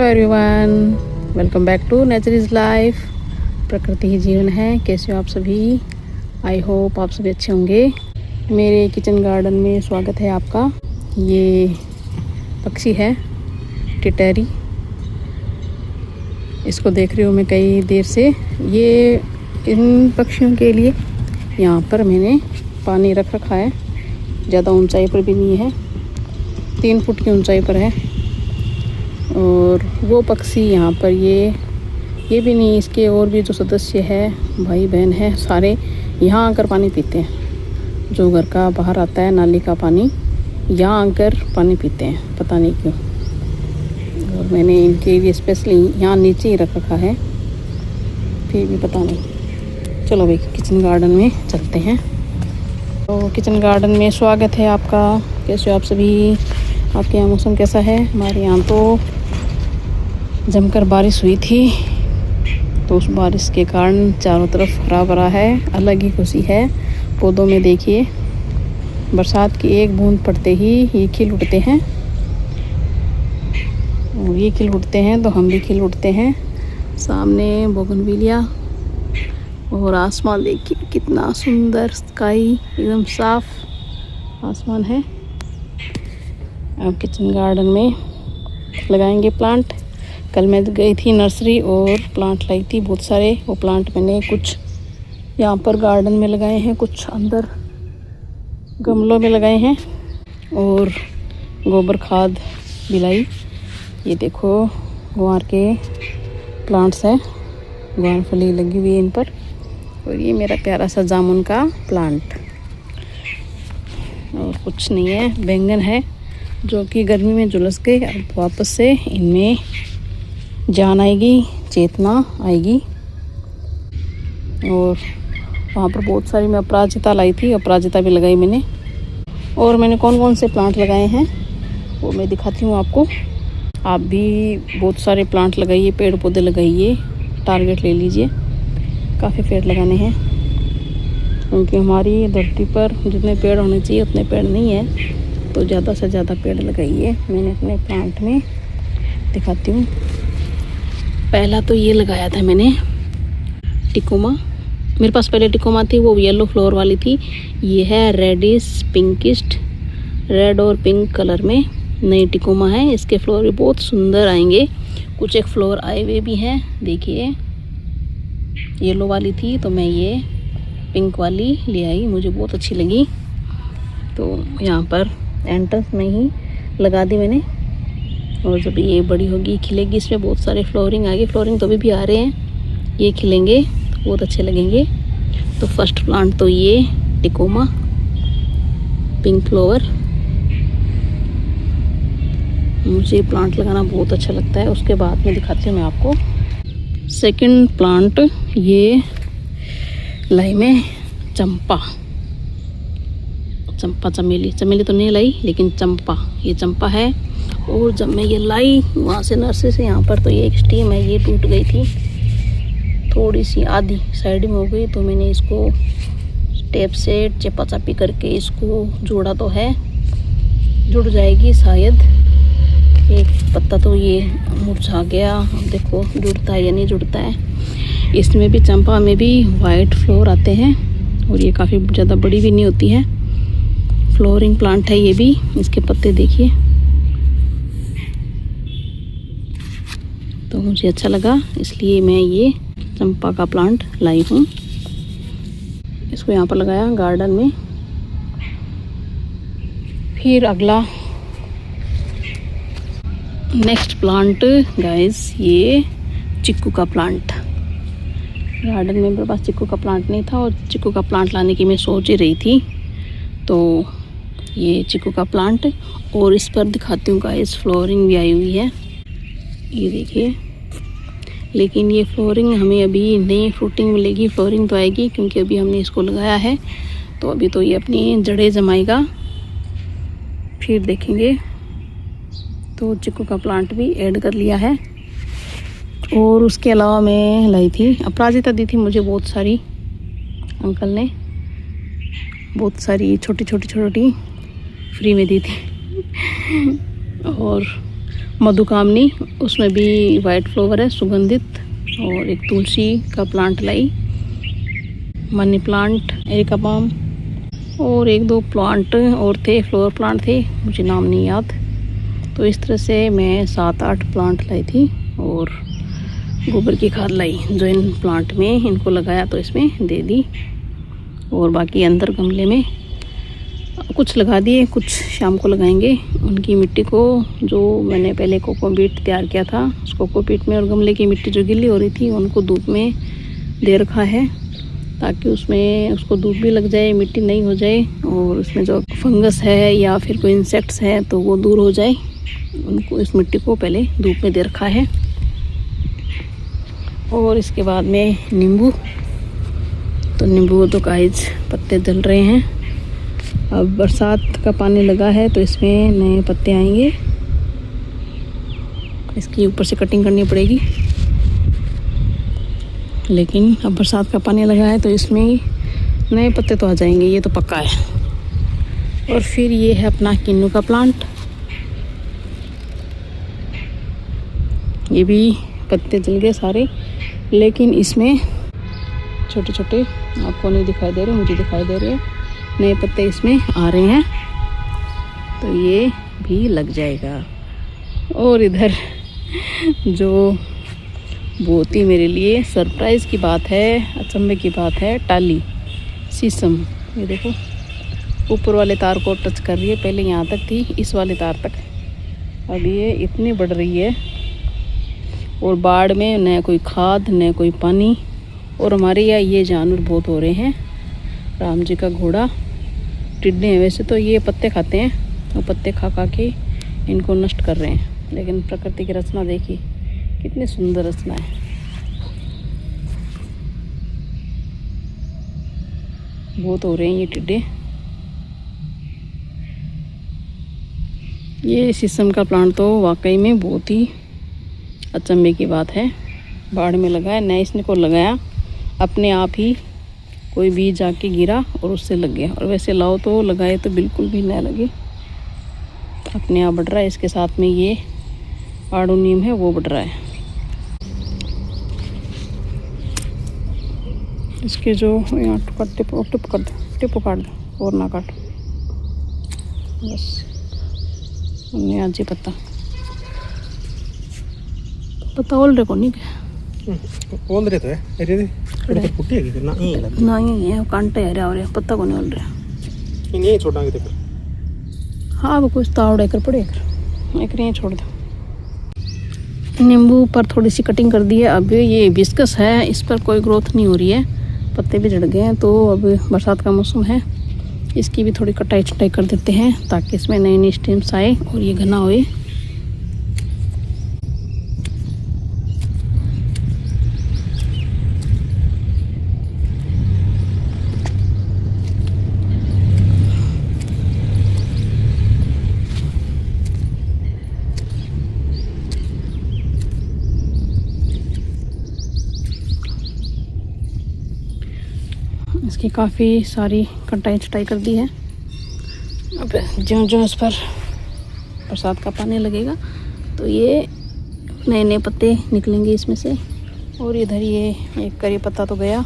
Everyone, welcome back to nature is life. प्रकृति ही जीवन है। कैसे हो आप सभी? आई होप आप सभी अच्छे होंगे। मेरे किचन गार्डन में स्वागत है आपका। ये पक्षी है टिटैरी, इसको देख रही हूँ मैं कई देर से। ये इन पक्षियों के लिए यहाँ पर मैंने पानी रख रखा है। ज़्यादा ऊंचाई पर भी नहीं है, 3 फुट की ऊंचाई पर है। और वो पक्षी यहाँ पर ये भी नहीं, इसके और भी जो सदस्य है, भाई बहन है, सारे यहाँ आकर पानी पीते हैं। जो घर का बाहर आता है नाली का पानी, यहाँ आकर पानी पीते हैं, पता नहीं क्यों। और मैंने इनके लिए स्पेशली यहाँ नीचे ही रख रखा है, फिर भी पता नहीं। चलो भाई किचन गार्डन में चलते हैं। तो किचन गार्डन में स्वागत है आपका। कैसे हो आप सभी? आपके यहाँ मौसम कैसा है? हमारे यहाँ तो जमकर बारिश हुई थी, तो उस बारिश के कारण चारों तरफ हरा भरा है। अलग ही खुशी है पौधों में। देखिए, बरसात की एक बूंद पड़ते ही ये खिल उठते हैं, और ये खिल उठते हैं तो हम भी खिल उठते हैं। सामने बोगनविलिया और आसमान देखिए कितना सुंदर, स्काई एकदम साफ आसमान है। अब किचन गार्डन में लगाएंगे प्लांट। कल मैं गई थी नर्सरी और प्लांट लाई थी बहुत सारे। वो प्लांट मैंने कुछ यहाँ पर गार्डन में लगाए हैं, कुछ अंदर गमलों में लगाए हैं, और गोबर खाद भी लाई। ये देखो गुआर के प्लांट्स हैं, गुआर फली लगी हुई है इन पर। और ये मेरा प्यारा सा जामुन का प्लांट। और कुछ नहीं है, बैंगन है जो कि गर्मी में झुलस गए। अब वापस से इनमें जान आएगी, चेतना आएगी। और वहाँ पर बहुत सारी मैं अपराजिता लाई थी, अपराजिता भी लगाई मैंने। और मैंने कौन कौन से प्लांट लगाए हैं वो मैं दिखाती हूँ आपको। आप भी बहुत सारे प्लांट लगाइए, पेड़ पौधे लगाइए, टारगेट ले लीजिए। काफ़ी पेड़ लगाने हैं, क्योंकि हमारी धरती पर जितने पेड़ होने चाहिए उतने पेड़ नहीं है। तो ज़्यादा से ज़्यादा पेड़ लगाइए। मैंने अपने प्लांट में दिखाती हूँ। पहला तो ये लगाया था मैंने टिकोमा। मेरे पास पहले टिकोमा थी, वो येलो फ्लोर वाली थी। ये है रेडिश पिंकिस्ट, रेड और पिंक कलर में नई टिकोमा है। इसके फ्लोर भी बहुत सुंदर आएंगे। कुछ एक फ्लोर आए हुए भी हैं। देखिए, येलो वाली थी तो मैं ये पिंक वाली ले आई, मुझे बहुत अच्छी लगी। तो यहाँ पर एंट्रेंस में ही लगा दी मैंने। और जब ये बड़ी होगी खिलेगी, इसमें बहुत सारे फ्लोरिंग आएगी। फ्लोरिंग तो अभी भी आ रहे हैं, ये खिलेंगे तो बहुत अच्छे लगेंगे। तो फर्स्ट प्लांट तो ये टिकोमा पिंक फ्लावर, मुझे प्लांट लगाना बहुत अच्छा लगता है। उसके बाद में दिखाती हूँ मैं आपको सेकंड प्लांट। ये लाई में चंपा चमेली तो नहीं लाई, लेकिन चंपा, ये चंपा है। और जब मैं ये लाई वहाँ से नर्सरी से यहाँ पर, तो ये एक स्टीम है, ये टूट गई थी, थोड़ी सी आधी साइड में हो गई। तो मैंने इसको टेप से चपाचापी करके इसको जोड़ा तो है, जुड़ जाएगी शायद। एक पत्ता तो ये मुरझा गया, अब देखो जुड़ता है या नहीं जुड़ता है। इसमें भी, चंपा में भी वाइट फ्लोर आते हैं, और ये काफ़ी ज़्यादा बड़ी भी नहीं होती है। फ्लोरिंग प्लांट है ये भी। इसके पत्ते देखिए, तो मुझे अच्छा लगा, इसलिए मैं ये चंपा का प्लांट लाई हूँ। इसको यहाँ पर लगाया गार्डन में। फिर अगला नेक्स्ट प्लांट गाइस, ये चिक्कू का प्लांट। गार्डन में मेरे पास चिक्कू का प्लांट नहीं था, और चिक्कू का प्लांट लाने की मैं सोच ही रही थी। तो ये चिक्कू का प्लांट, और इस पर दिखाती हूँ गाइस फ्लोरिंग भी आई हुई है, ये देखिए। लेकिन ये फ्लोरिंग हमें अभी नहीं, फ्रूटिंग मिलेगी, फ्लोरिंग तो आएगी, क्योंकि अभी हमने इसको लगाया है। तो अभी तो ये अपनी जड़ें जमाएगा, फिर देखेंगे। तो चिक्कू का प्लांट भी ऐड कर लिया है। और उसके अलावा मैं लाई थी अपराजिता, दी थी मुझे बहुत सारी, अंकल ने बहुत सारी छोटी फ्री में दी थी। और मधुकामनी, उसमें भी वाइट फ्लावर है सुगंधित। और एक तुलसी का प्लांट लाई, मनी प्लांट, एरिका पाम और एक दो प्लांट और थे, फ्लावर प्लांट थे, मुझे नाम नहीं याद। तो इस तरह से मैं 7-8 प्लांट लाई थी और गोबर की खाद लाई जो इन प्लांट में इनको लगाया तो इसमें दे दी। और बाकी अंदर गमले में कुछ लगा दिए, कुछ शाम को लगाएंगे। उनकी मिट्टी को जो मैंने पहले कोकोपीट तैयार किया था, उस कोकोपीट में और गमले की मिट्टी जो गिल्ली हो रही थी उनको धूप में दे रखा है ताकि उसमें उसको धूप भी लग जाए, मिट्टी नहीं हो जाए और उसमें जो फंगस है या फिर कोई इंसेक्ट्स है तो वो दूर हो जाए। उनको इस मिट्टी को पहले धूप में दे रखा है। और इसके बाद में नींबू, तो नींबू तो गाइस पत्ते जल रहे हैं। अब बरसात का पानी लगा है तो इसमें नए पत्ते आएंगे। इसकी ऊपर से कटिंग करनी पड़ेगी, लेकिन अब बरसात का पानी लगा है तो इसमें नए पत्ते तो आ जाएंगे, ये तो पक्का है। और फिर ये है अपना किन्नू का प्लांट, ये भी पत्ते जल गए सारे, लेकिन इसमें छोटे छोटे, आपको नहीं दिखाई दे रहे, मुझे दिखाई दे रहे हैं, नए पत्ते इसमें आ रहे हैं तो ये भी लग जाएगा। और इधर जो बहुत ही मेरे लिए सरप्राइज़ की बात है, अचंभे की बात है, टाली शीशम, ये देखो ऊपर वाले तार को टच कर रही है। पहले यहाँ तक थी, इस वाले तार तक, अब ये इतनी बढ़ रही है। और बाढ़ में न कोई खाद न कोई पानी। और हमारे यहाँ ये जानवर बहुत हो रहे हैं, राम जी का घोड़ा, टिड्डे हैं। वैसे तो ये पत्ते खाते हैं, वो पत्ते खा खा के इनको नष्ट कर रहे हैं, लेकिन प्रकृति की रचना देखिए कितनी सुंदर रचना है। बहुत हो रहे हैं ये टिड्डे। ये शीशम का प्लांट तो वाकई में बहुत ही अचंभे की बात है। बाढ़ में लगा है, न इसने को लगाया, अपने आप ही कोई बीज आके गिरा और उससे लग गया। और वैसे लाओ तो लगाए तो बिल्कुल भी न लगे, अपने आप बढ़ रहा है। इसके साथ में ये आड़ू है वो बढ़ रहा है। इसके जो यहाँ टिप काट दो और ना काट, बस हमने आज ही पत्ता ओल रहे को नहीं ओल रहे तो है अरे तो फुटी है कि ना ही है, कांटे है और पत्ता को नहीं ओल रहा, नहीं छोड़ांगे तो फिर। हाँ वो कुछ तावड़े कर पड़े एक नहीं छोड़ दो। नींबू पर थोड़ी सी कटिंग कर दी है। अब ये हिबिस्कस है, इस पर कोई ग्रोथ नहीं हो रही है, पत्ते भी झड़ गए हैं। तो अब बरसात का मौसम है, इसकी भी थोड़ी कटाई छटाई कर देते हैं ताकि इसमें नई नई स्टेम्स आए और ये घना होए। इसकी काफ़ी सारी कटाई छटाई कर दी है। अब ज्यों ज्यों इस पर बरसात का पानी लगेगा तो ये नए नए पत्ते निकलेंगे इसमें से। और इधर ये एक करी पत्ता तो गया,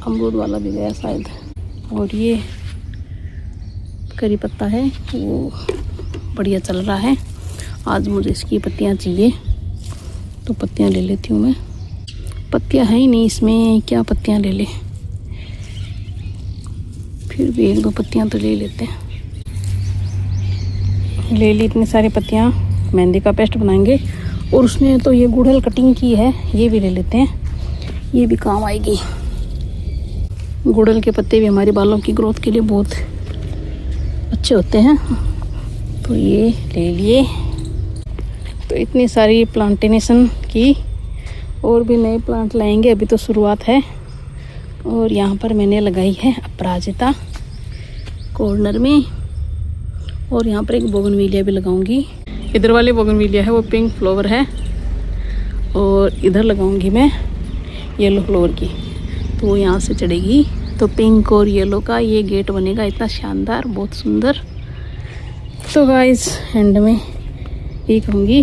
अमरूद वाला भी गया शायद। और ये करी पत्ता है वो बढ़िया चल रहा है। आज मुझे इसकी पत्तियाँ चाहिए तो पत्तियाँ ले लेती हूँ मैं। पत्तियाँ है ही नहीं इसमें, क्या पत्तियाँ ले ले, फिर भी एक दो पत्तियाँ तो ले लेते हैं। ले ली इतनी सारी पत्तियाँ, मेहंदी का पेस्ट बनाएंगे। और उसने तो ये गुड़हल कटिंग की है, ये भी ले लेते हैं, ये भी काम आएगी। गुड़हल के पत्ते भी हमारे बालों की ग्रोथ के लिए बहुत अच्छे होते हैं, तो ये ले लिए। तो इतनी सारी प्लांटेशन की, और भी नए प्लांट लाएंगे, अभी तो शुरुआत है। और यहाँ पर मैंने लगाई है अपराजिता कॉर्नर में, और यहाँ पर एक बोगनविलिया भी लगाऊंगी। इधर वाली बोगनविलिया है वो पिंक फ्लावर है, और इधर लगाऊंगी मैं येलो फ्लावर की, तो वो यहाँ से चढ़ेगी। तो पिंक और येलो का ये गेट बनेगा, इतना शानदार, बहुत सुंदर। तो गाइस एंड में ही कहूँगी।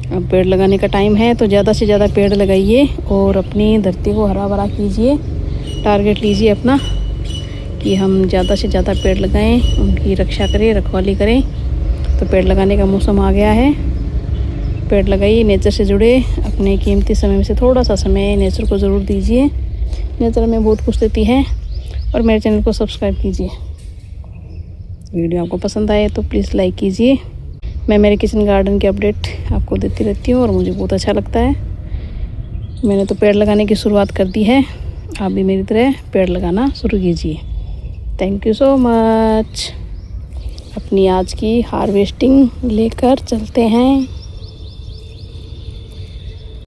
अब पेड़ लगाने का टाइम है तो ज़्यादा से ज़्यादा पेड़ लगाइए और अपनी धरती को हरा भरा कीजिए। टारगेट लीजिए अपना कि हम ज़्यादा से ज़्यादा पेड़ लगाएं, उनकी रक्षा करें, रखवाली करें। तो पेड़ लगाने का मौसम आ गया है। पेड़ लगाइए, नेचर से जुड़े, अपने कीमती समय में से थोड़ा सा समय नेचर को ज़रूर दीजिए। नेचर हमें बहुत कुछ देती है। और मेरे चैनल को सब्सक्राइब कीजिए। वीडियो आपको पसंद आए तो प्लीज़ लाइक कीजिए। मैं मेरे किचन गार्डन के अपडेट आपको देती रहती हूँ और मुझे बहुत अच्छा लगता है। मैंने तो पेड़ लगाने की शुरुआत कर दी है, आप भी मेरी तरह पेड़ लगाना शुरू कीजिए। Thank you so much. अपनी आज की हार्वेस्टिंग लेकर चलते हैं।